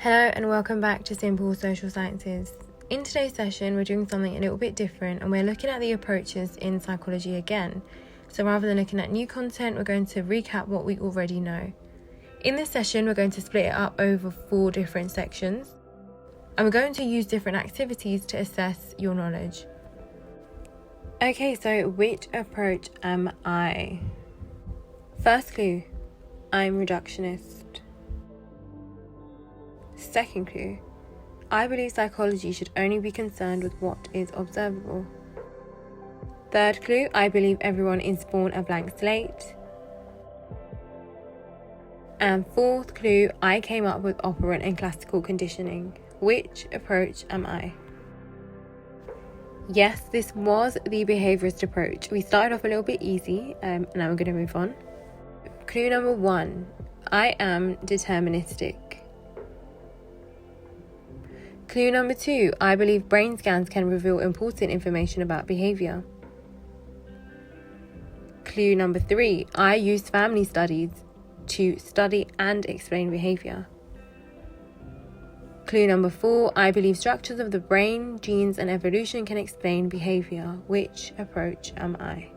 Hello and welcome back to Simple Social Sciences. In today's session, we're doing something a little bit different and we're looking at the approaches in psychology again. So rather than looking at new content, we're going to recap what we already know. In this session, we're going to split it up over 4 different sections and we're going to use different activities to assess your knowledge. Okay, so which approach am I? First clue, I'm reductionist. Second clue, I believe psychology should only be concerned with what is observable. Third clue, I believe everyone is born a blank slate. And fourth clue, I came up with operant and classical conditioning. Which approach am I? Yes, this was the behaviourist approach. We started off a little bit easy, and now we're going to move on. Clue number 1, I am deterministic. Clue number 2, I believe brain scans can reveal important information about behaviour. Clue number 3, I use family studies to study and explain behaviour. Clue number 4, I believe structures of the brain, genes and evolution can explain behaviour. Which approach am I?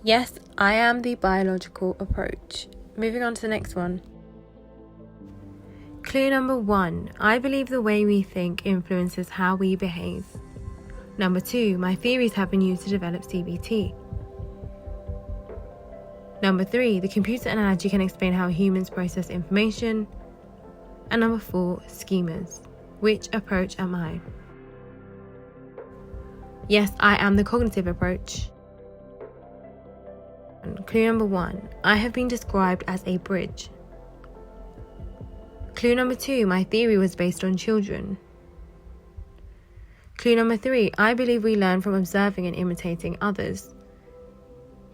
Yes, I am the biological approach. Moving on to the next one. Clue number 1, I believe the way we think influences how we behave. Number 2, my theories have been used to develop CBT. Number 3, the computer analogy can explain how humans process information. And number 4, schemas. Which approach am I? Yes, I am the cognitive approach. Clue number 1, I have been described as a bridge. Clue number 2, my theory was based on children. Clue number 3, I believe we learn from observing and imitating others.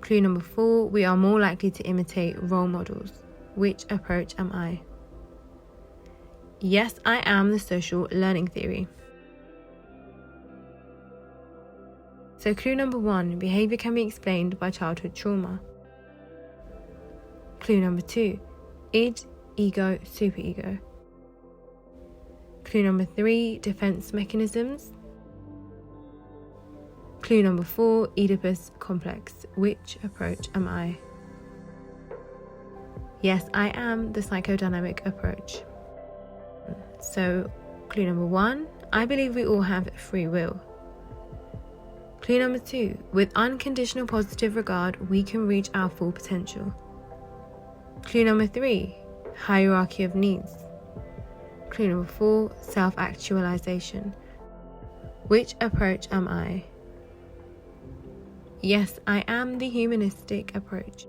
Clue number 4, we are more likely to imitate role models. Which approach am I? Yes, I am the social learning theory. So clue number 1, behaviour can be explained by childhood trauma. Clue number 2, id, ego, superego. Clue number 3, defense mechanisms. Clue number 4, Oedipus complex. Which approach am I? Yes, I am the psychodynamic approach. So, clue number 1, I believe we all have free will. Clue number 2, with unconditional positive regard, we can reach our full potential. Clue number 3, hierarchy of needs. Clue number 4, self-actualization. Which approach am I? Yes, I am the humanistic approach.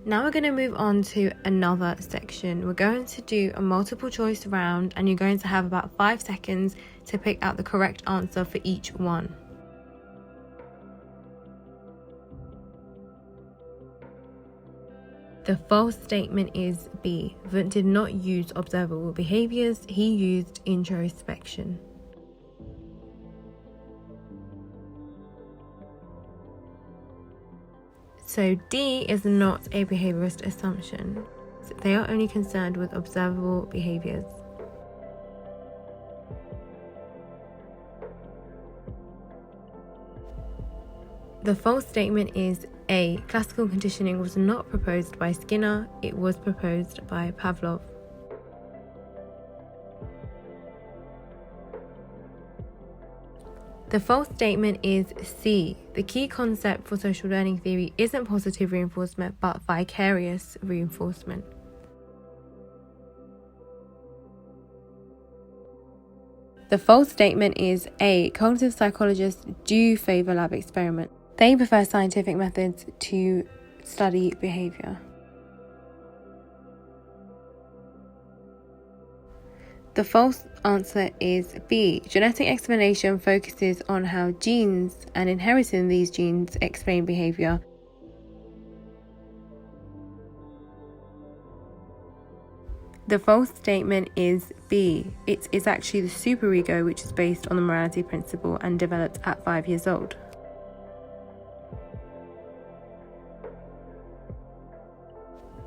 Now we're going to move on to another section. We're going to do a multiple choice round and you're going to have about 5 seconds to pick out the correct answer for each one. The false statement is B. Wundt did not use observable behaviours, he used introspection. So D is not a behaviourist assumption. They are only concerned with observable behaviours. The false statement is A. Classical conditioning was not proposed by Skinner, it was proposed by Pavlov. The false statement is C. The key concept for social learning theory isn't positive reinforcement but vicarious reinforcement. The false statement is A. Cognitive psychologists do favour lab experiments. They prefer scientific methods to study behaviour. The false answer is B. Genetic explanation focuses on how genes and inheriting these genes explain behaviour. The false statement is B. It is actually the superego, which is based on the morality principle and developed at 5 years old.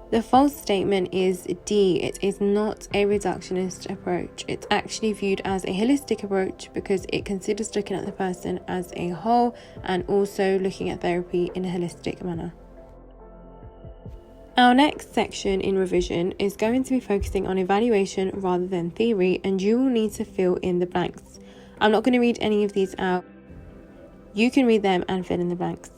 The false statement is D. It is not a reductionist approach. It's actually viewed as a holistic approach because it considers looking at the person as a whole and also looking at therapy in a holistic manner. Our next section in revision is going to be focusing on evaluation rather than theory, and you will need to fill in the blanks. I'm not going to read any of these out. You can read them and fill in the blanks.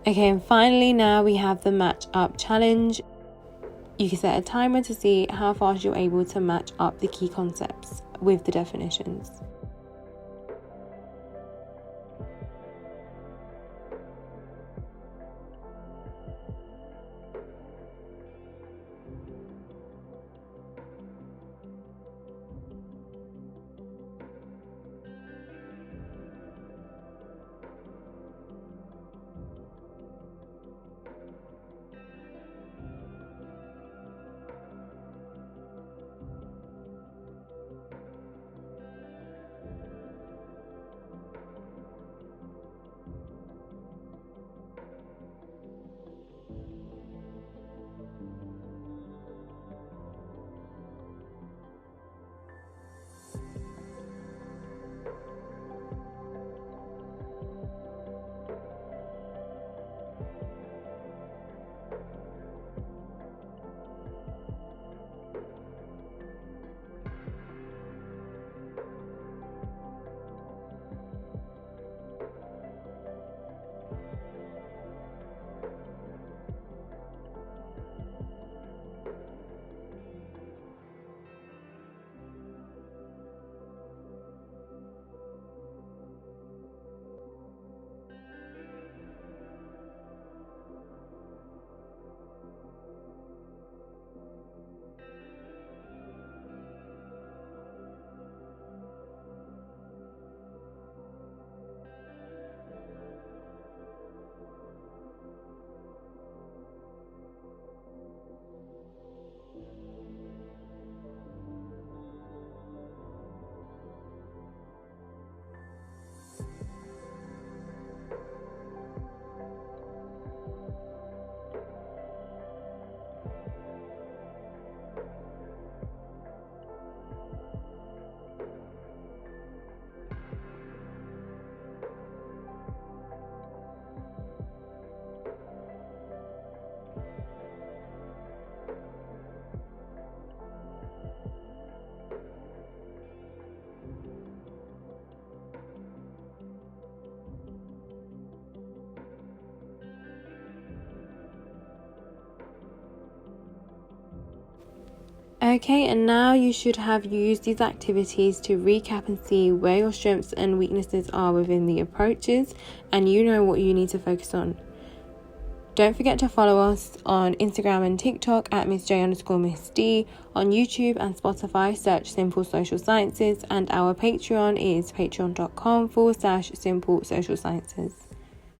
Okay, and finally now we have the match up challenge. You can set a timer to see how fast you're able to match up the key concepts with the definitions. Okay, and now you should have used these activities to recap and see where your strengths and weaknesses are within the approaches, and you know what you need to focus on. Don't forget to follow us on Instagram and TikTok at MissJ_Miss D. On YouTube and Spotify, search Simple Social Sciences, and our Patreon is patreon.com/Simple Social Sciences.